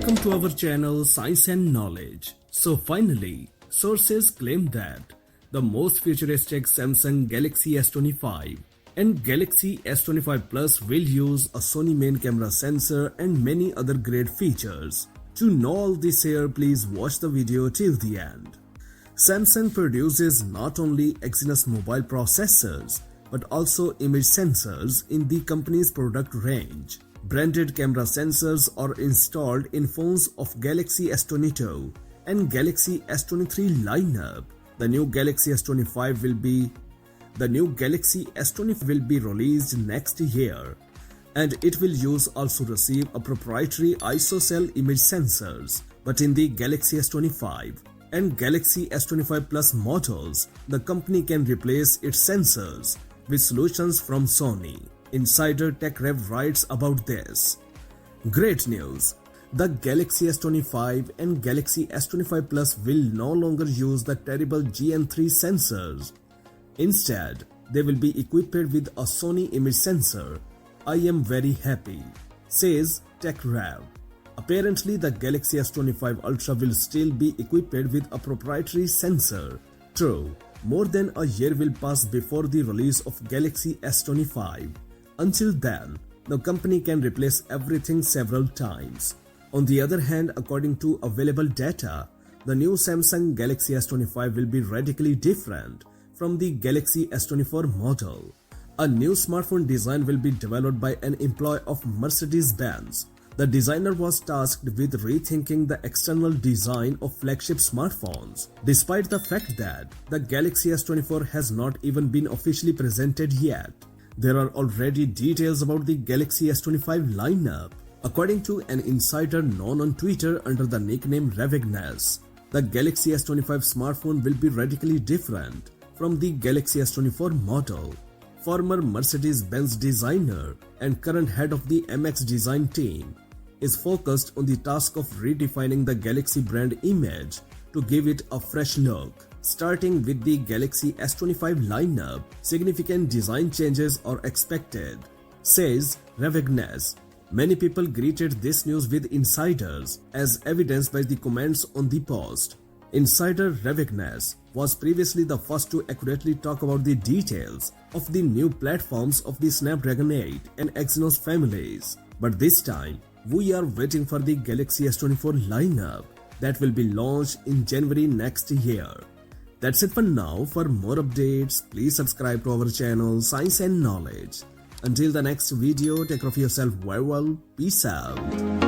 Welcome to our channel Science and Knowledge. So finally, sources claim that the most futuristic Samsung Galaxy S25 and Galaxy S25 Plus will use a Sony main camera sensor and many other great features. To know all this here, please watch the video till the end. Samsung produces not only Exynos mobile processors but also image sensors in the company's product range. Branded camera sensors are installed in phones of Galaxy S22 and Galaxy S23 lineup. The new Galaxy S25 will be released next year, and it will also receive a proprietary ISOCELL image sensors. But in the Galaxy S25 and Galaxy S25 Plus models, the company can replace its sensors with solutions from Sony. Insider TechRev writes about this. Great news! The Galaxy S25 and Galaxy S25 Plus will no longer use the terrible GN3 sensors. Instead, they will be equipped with a Sony image sensor. I am very happy, says TechRev. Apparently, the Galaxy S25 Ultra will still be equipped with a proprietary sensor. True, more than a year will pass before the release of Galaxy S25. Until then, the company can replace everything several times. On the other hand, according to available data, the new Samsung Galaxy S25 will be radically different from the Galaxy S24 model. A new smartphone design will be developed by an employee of Mercedes-Benz. The designer was tasked with rethinking the external design of flagship smartphones, despite the fact that the Galaxy S24 has not even been officially presented yet. There are already details about the Galaxy S25 lineup. According to an insider known on Twitter under the nickname Ravignas, the Galaxy S25 smartphone will be radically different from the Galaxy S24 model. Former Mercedes-Benz designer and current head of the MX design team is focused on the task of redefining the Galaxy brand image to give it a fresh look. Starting with the Galaxy S25 lineup, significant design changes are expected, says Ravignas. Many people greeted this news with insiders, as evidenced by the comments on the post. Insider Ravignas was previously the first to accurately talk about the details of the new platforms of the Snapdragon 8 and Exynos families. But this time, we are waiting for the Galaxy S24 lineup that will be launched in January next year. That's it for now. For more updates, please subscribe to our channel Science and Knowledge. Until the next video, take care of yourself very well. Peace out.